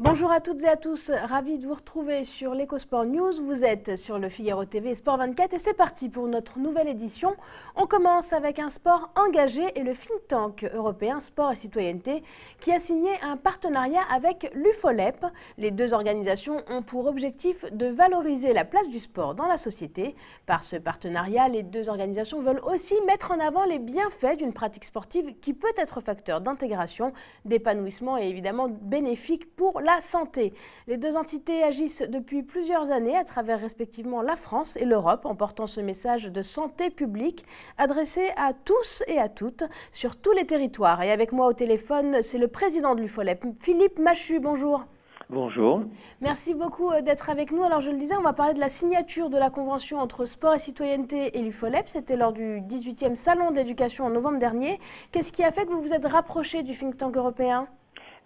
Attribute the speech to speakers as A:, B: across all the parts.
A: Bonjour à toutes et à tous, ravi de vous retrouver sur l'EcoSport News. Vous êtes sur le Figaro TV Sport 24 et c'est parti pour notre nouvelle édition. On commence avec un sport engagé et le think tank européen Sport et Citoyenneté qui a signé un partenariat avec l'UFOLEP. Les deux organisations ont pour objectif de valoriser la place du sport dans la société. Par ce partenariat, les deux organisations veulent aussi mettre en avant les bienfaits d'une pratique sportive qui peut être facteur d'intégration, d'épanouissement et évidemment bénéfique pour la santé. Les deux entités agissent depuis plusieurs années à travers respectivement la France et l'Europe en portant ce message de santé publique adressé à tous et à toutes sur tous les territoires. Et avec moi au téléphone, c'est le président de l'UFOLEP, Philippe Machu. Bonjour.
B: Bonjour.
A: Merci beaucoup d'être avec nous. Alors je le disais, on va parler de la signature de la convention entre Sport et Citoyenneté et l'UFOLEP. C'était lors du 18e Salon d'éducation en novembre dernier. Qu'est-ce qui a fait que vous vous êtes rapproché du think tank européen ?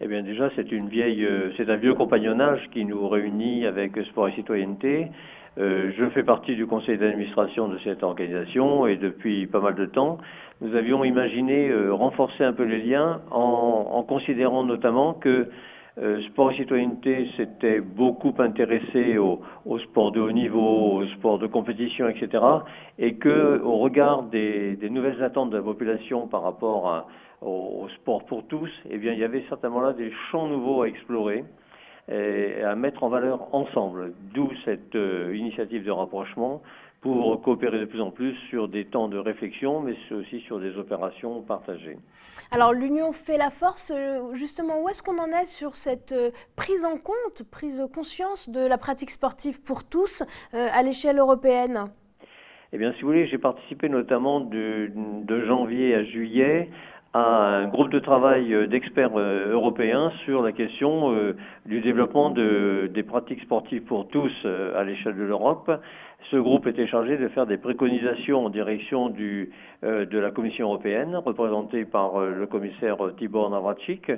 B: Eh bien déjà, c'est un vieux compagnonnage qui nous réunit avec Sport et Citoyenneté. Je fais partie du conseil d'administration de cette organisation et depuis pas mal de temps, nous avions imaginé renforcer un peu les liens en considérant notamment que Sport et Citoyenneté s'était beaucoup intéressé au sport de haut niveau, au sport de compétition, etc. Et que, au regard des nouvelles attentes de la population par rapport au sport pour tous, eh bien, il y avait certainement là des champs nouveaux à explorer et à mettre en valeur ensemble. D'où cette initiative de rapprochement pour coopérer de plus en plus sur des temps de réflexion, mais aussi sur des opérations partagées.
A: Alors l'union fait la force, justement, où est-ce qu'on en est sur cette prise en compte, prise de conscience de la pratique sportive pour tous à l'échelle européenne ?
B: Eh bien, si vous voulez, j'ai participé notamment de janvier à juillet à un groupe de travail d'experts européens sur la question du développement des pratiques sportives pour tous à l'échelle de l'Europe. Ce groupe était chargé de faire des préconisations en direction de la Commission européenne, représentée par le commissaire Tibor Navracsics,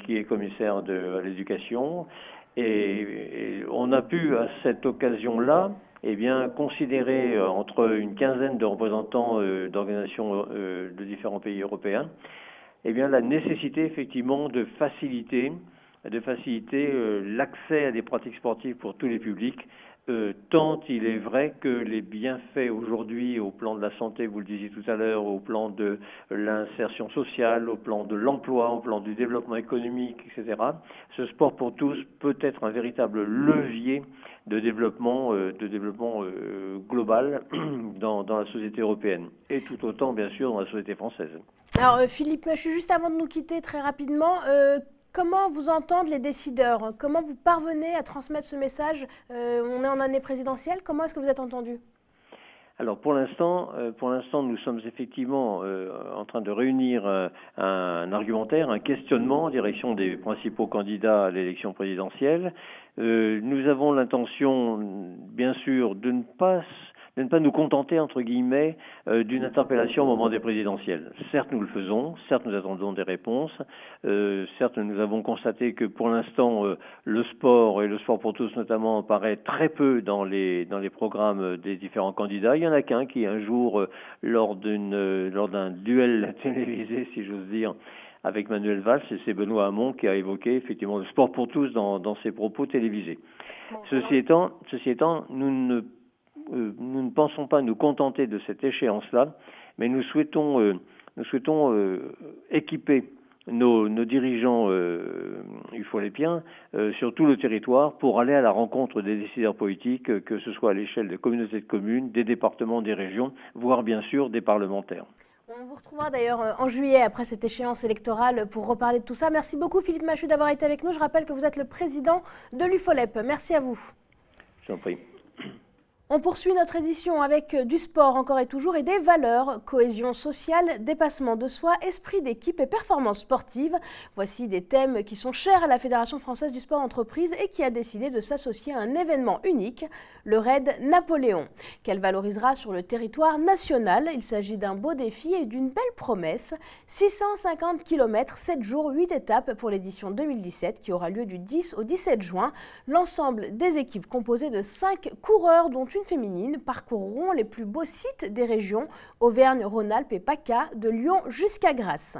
B: qui est commissaire à l'éducation. Et on a pu, à cette occasion-là, eh bien, considérer entre une quinzaine de représentants d'organisations de différents pays européens, eh bien, la nécessité effectivement de faciliter l'accès à des pratiques sportives pour tous les publics, tant il est vrai que les bienfaits aujourd'hui au plan de la santé, vous le disiez tout à l'heure, au plan de l'insertion sociale, au plan de l'emploi, au plan du développement économique, etc., ce sport pour tous peut être un véritable levier de développement global dans la société européenne et tout autant bien sûr dans la société française.
A: Alors Philippe Machu, juste avant de nous quitter très rapidement, comment vous entendent les décideurs ? Comment vous parvenez à transmettre ce message ? On est en année présidentielle, comment est-ce que vous êtes entendu ?
B: Alors pour l'instant, nous sommes effectivement en train de réunir un argumentaire, un questionnement en direction des principaux candidats à l'élection présidentielle. Nous avons l'intention, bien sûr, de ne pas nous contenter, entre guillemets, d'une interpellation au moment des présidentielles. Certes, nous le faisons, certes, nous attendons des réponses, certes, nous avons constaté que pour l'instant, le sport, et le sport pour tous notamment, apparaît très peu dans les programmes des différents candidats. Il y en a qu'un qui, un jour, lors d'un duel télévisé, si j'ose dire, avec Manuel Valls, et c'est Benoît Hamon qui a évoqué effectivement le sport pour tous dans ses propos télévisés. Bon, ceci étant, nous ne pensons pas nous contenter de cette échéance-là, mais nous souhaitons équiper nos dirigeants ufolépiens sur tout le territoire pour aller à la rencontre des décideurs politiques, que ce soit à l'échelle des communautés de communes, des départements, des régions, voire bien sûr des parlementaires.
A: On vous retrouvera d'ailleurs en juillet après cette échéance électorale pour reparler de tout ça. Merci beaucoup Philippe Machu d'avoir été avec nous. Je rappelle que vous êtes le président de l'UFOLEP. Merci à vous.
B: Je t'en prie.
A: On poursuit notre édition avec du sport encore et toujours et des valeurs, cohésion sociale, dépassement de soi, esprit d'équipe et performance sportive. Voici des thèmes qui sont chers à la Fédération française du sport entreprise et qui a décidé de s'associer à un événement unique, le Raid Napoléon, qu'elle valorisera sur le territoire national. Il s'agit d'un beau défi et d'une belle promesse. 650 km, 7 jours, 8 étapes pour l'édition 2017 qui aura lieu du 10 au 17 juin. L'ensemble des équipes composées de 5 coureurs dont une féminine parcourront les plus beaux sites des régions Auvergne, Rhône-Alpes et PACA, de Lyon jusqu'à Grasse.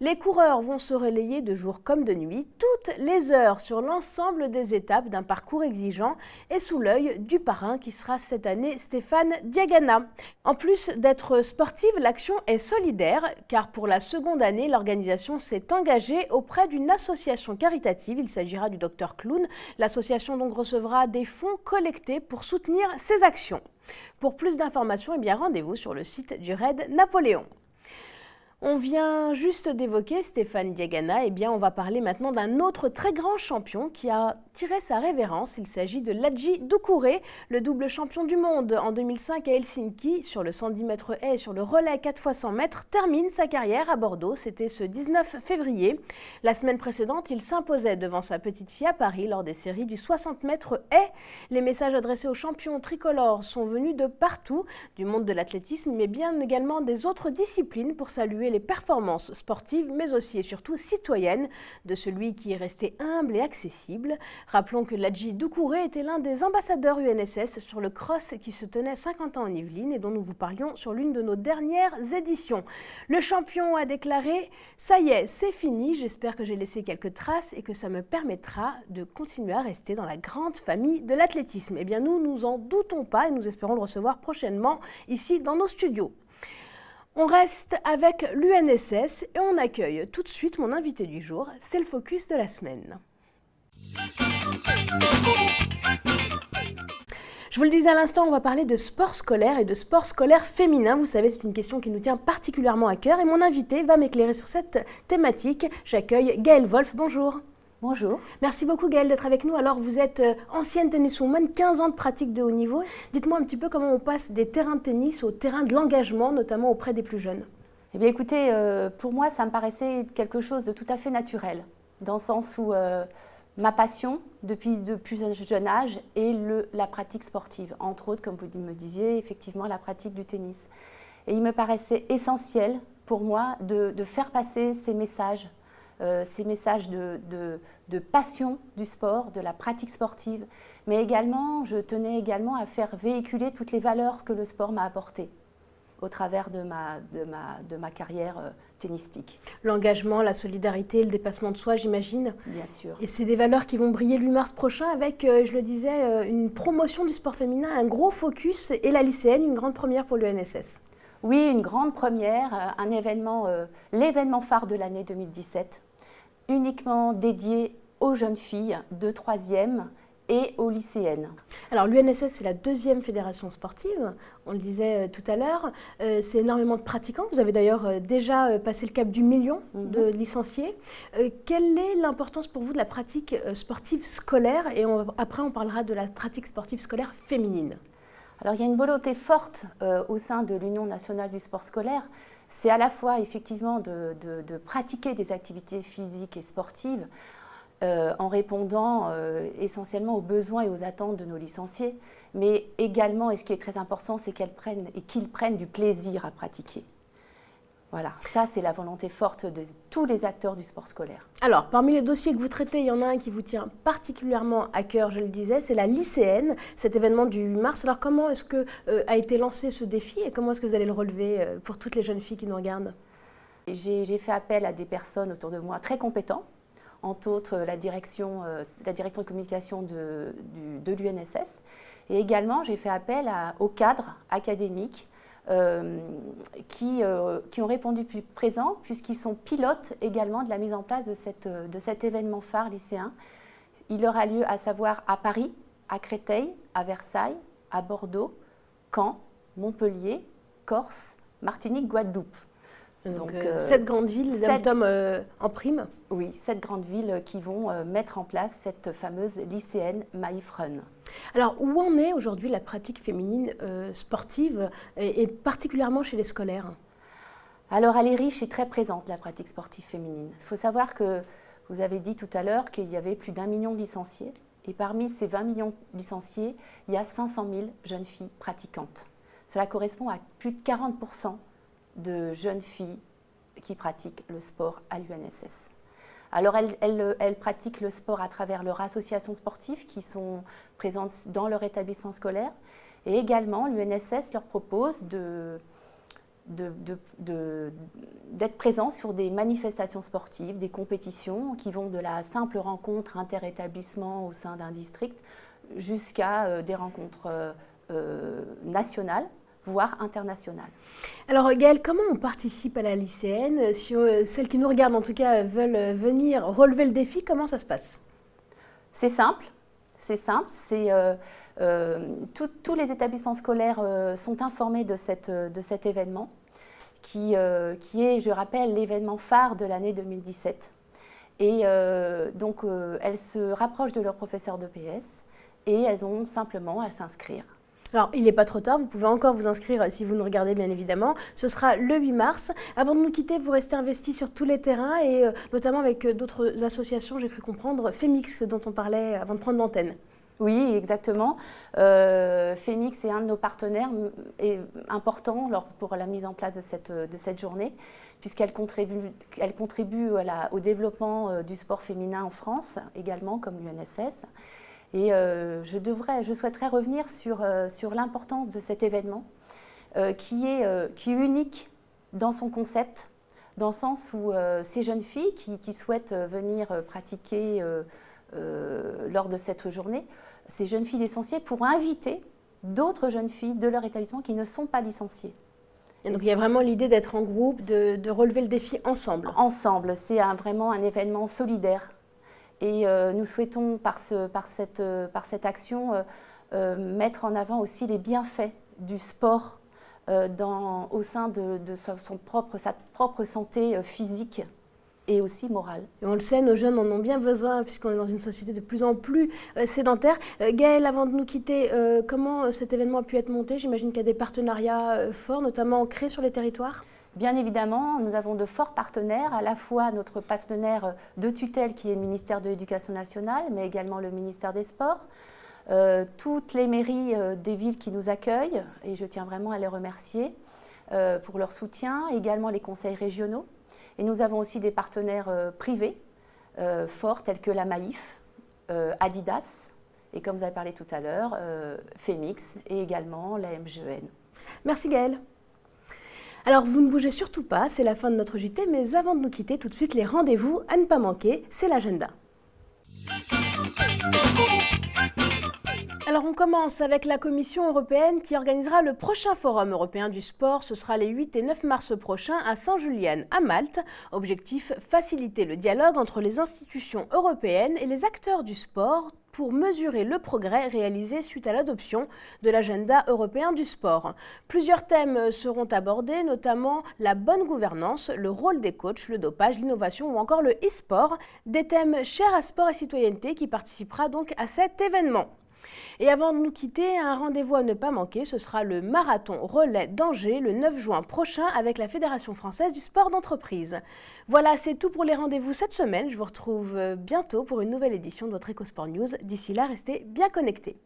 A: Les coureurs vont se relayer de jour comme de nuit, toutes les heures sur l'ensemble des étapes d'un parcours exigeant et sous l'œil du parrain qui sera cette année Stéphane Diagana. En plus d'être sportive, l'action est solidaire car pour la seconde année, l'organisation s'est engagée auprès d'une association caritative. Il s'agira du Dr Clown. L'association donc recevra des fonds collectés pour soutenir ses actions. Pour plus d'informations, rendez-vous sur le site du Raid Napoléon. On vient juste d'évoquer Stéphane Diagana, on va parler maintenant d'un autre très grand champion qui a tiré sa révérence. Il s'agit de Ladji Doucouré, le double champion du monde en 2005 à Helsinki sur le 110 mètres haies et sur le relais 4x100 mètres, termine sa carrière à Bordeaux. C'était ce 19 février. La semaine précédente, il s'imposait devant sa petite fille à Paris lors des séries du 60 mètres haies. Les messages adressés aux champions tricolores sont venus de partout, du monde de l'athlétisme, mais bien également des autres disciplines pour saluer les performances sportives, mais aussi et surtout citoyennes de celui qui est resté humble et accessible. Rappelons que Ladji Doucouré était l'un des ambassadeurs UNSS sur le cross qui se tenait 50 ans en Yvelines et dont nous vous parlions sur l'une de nos dernières éditions. Le champion a déclaré « Ça y est, c'est fini, j'espère que j'ai laissé quelques traces et que ça me permettra de continuer à rester dans la grande famille de l'athlétisme ». Nous en doutons pas et nous espérons le recevoir prochainement ici dans nos studios. On reste avec l'UNSS et on accueille tout de suite mon invité du jour, c'est le focus de la semaine. Je vous le disais à l'instant, on va parler de sport scolaire et de sport scolaire féminin. Vous savez, c'est une question qui nous tient particulièrement à cœur et mon invité va m'éclairer sur cette thématique. J'accueille Gaëlle Wolf, bonjour.
C: Bonjour.
A: Merci beaucoup Gaëlle d'être avec nous. Alors vous êtes ancienne tenniswoman, 15 ans de pratique de haut niveau. Dites-moi un petit peu comment on passe des terrains de tennis au terrain de l'engagement, notamment auprès des plus jeunes.
C: Eh bien écoutez, pour moi ça me paraissait quelque chose de tout à fait naturel, dans le sens où ma passion depuis de plus jeune âge est la pratique sportive. Entre autres, comme vous me disiez, effectivement la pratique du tennis. Et il me paraissait essentiel pour moi de faire passer ces messages de passion du sport, de la pratique sportive, mais également, je tenais également à faire véhiculer toutes les valeurs que le sport m'a apportées au travers de ma carrière tennistique.
A: L'engagement, la solidarité, le dépassement de soi, j'imagine.
C: Bien sûr.
A: Et c'est des valeurs qui vont briller le 8 mars prochain avec, je le disais, une promotion du sport féminin, un gros focus et la lycéenne, une grande première pour l'UNSS.
C: Oui, une grande première, un événement, l'événement phare de l'année 2017, uniquement dédié aux jeunes filles de 3e et aux lycéennes.
A: Alors l'UNSS, c'est la deuxième fédération sportive, on le disait tout à l'heure, c'est énormément de pratiquants. Vous avez d'ailleurs déjà passé le cap du million de licenciés. Quelle est l'importance pour vous de la pratique sportive scolaire et après on parlera de la pratique sportive scolaire féminine?
C: Alors il y a une volonté forte au sein de l'Union nationale du sport scolaire. C'est à la fois effectivement de pratiquer des activités physiques et sportives en répondant essentiellement aux besoins et aux attentes de nos licenciés, mais également, et ce qui est très important, c'est qu'ils prennent du plaisir à pratiquer. Voilà, ça c'est la volonté forte de tous les acteurs du sport scolaire.
A: Alors, parmi les dossiers que vous traitez, il y en a un qui vous tient particulièrement à cœur, je le disais, c'est la lycéenne, cet événement du 8 mars. Alors, comment est-ce que a été lancé ce défi et comment est-ce que vous allez le relever pour toutes les jeunes filles qui nous regardent?
C: J'ai fait appel à des personnes autour de moi très compétentes, entre autres la direction de communication de l'UNSS, et également j'ai fait appel aux cadres académiques qui ont répondu plus présents puisqu'ils sont pilotes également de la mise en place de cet événement phare lycéen. Il aura lieu à savoir à Paris, à Créteil, à Versailles, à Bordeaux, Caen, Montpellier, Corse, Martinique, Guadeloupe.
A: Donc 7 grandes villes, les hommes en prime.
C: Oui, 7 grandes villes qui vont mettre en place cette fameuse lycéenne Maïf Run.
A: Alors, où en est aujourd'hui la pratique féminine sportive et particulièrement chez les scolaires?
C: Alors, elle est riche et très présente, la pratique sportive féminine. Il faut savoir que vous avez dit tout à l'heure qu'il y avait plus d'1 million de licenciés. Et parmi ces 20 millions de licenciés, il y a 500 000 jeunes filles pratiquantes. Cela correspond à plus de 40% de jeunes filles qui pratiquent le sport à l'UNSS. Alors, elles pratiquent le sport à travers leurs associations sportives qui sont présentes dans leur établissement scolaire. Et également, l'UNSS leur propose d'être présents sur des manifestations sportives, des compétitions qui vont de la simple rencontre inter-établissement au sein d'un district jusqu'à des rencontres nationales, voire internationales.
A: Alors Gaëlle, comment on participe à la lycéenne? Si celles qui nous regardent en tout cas veulent venir relever le défi, comment ça se passe?
C: C'est simple, tous les établissements scolaires sont informés de cet événement qui est, je rappelle, l'événement phare de l'année 2017. Et donc elles se rapprochent de leurs professeurs d'EPS et elles ont simplement à s'inscrire.
A: Alors, il n'est pas trop tard, vous pouvez encore vous inscrire si vous nous regardez bien évidemment. Ce sera le 8 mars. Avant de nous quitter, vous restez investis sur tous les terrains et notamment avec d'autres associations, j'ai cru comprendre, Femix dont on parlait avant de prendre l'antenne.
C: Oui, exactement. Femix est un de nos partenaires importants pour la mise en place de cette journée, puisqu'elle contribue au développement du sport féminin en France, également comme l'UNSS. Et je souhaiterais revenir sur l'importance de cet événement qui est unique dans son concept, dans le sens où ces jeunes filles qui souhaitent venir pratiquer lors de cette journée, ces jeunes filles licenciées pourront inviter d'autres jeunes filles de leur établissement qui ne sont pas licenciées.
A: Et donc il y a vraiment l'idée d'être en groupe, de relever le défi ensemble.
C: Ensemble, c'est vraiment un événement solidaire. Et nous souhaitons par cette action mettre en avant aussi les bienfaits du sport au sein de sa propre santé physique et aussi morale.
A: Et on le sait, nos jeunes en ont bien besoin puisqu'on est dans une société de plus en plus sédentaire. Gaëlle, avant de nous quitter, comment cet événement a pu être monté? J'imagine qu'il y a des partenariats forts, notamment ancrés sur les territoires.
C: Bien évidemment, nous avons de forts partenaires, à la fois notre partenaire de tutelle qui est le ministère de l'Éducation nationale, mais également le ministère des Sports, toutes les mairies des villes qui nous accueillent, et je tiens vraiment à les remercier pour leur soutien, également les conseils régionaux. Et nous avons aussi des partenaires privés forts tels que la Maïf, Adidas, et comme vous avez parlé tout à l'heure, Femix et également la MGEN.
A: Merci Gaëlle. Alors, vous ne bougez surtout pas, c'est la fin de notre JT, mais avant de nous quitter, tout de suite, les rendez-vous à ne pas manquer, c'est l'agenda. Alors, on commence avec la Commission européenne qui organisera le prochain Forum européen du sport. Ce sera les 8 et 9 mars prochains à Saint-Julien, à Malte. Objectif, faciliter le dialogue entre les institutions européennes et les acteurs du sport pour mesurer le progrès réalisé suite à l'adoption de l'agenda européen du sport. Plusieurs thèmes seront abordés, notamment la bonne gouvernance, le rôle des coachs, le dopage, l'innovation ou encore le e-sport, des thèmes chers à Sport et Citoyenneté qui participera donc à cet événement. Et avant de nous quitter, un rendez-vous à ne pas manquer, ce sera le marathon relais d'Angers le 9 juin prochain avec la Fédération française du sport d'entreprise. Voilà, c'est tout pour les rendez-vous cette semaine. Je vous retrouve bientôt pour une nouvelle édition de votre EcoSport News. D'ici là, restez bien connectés.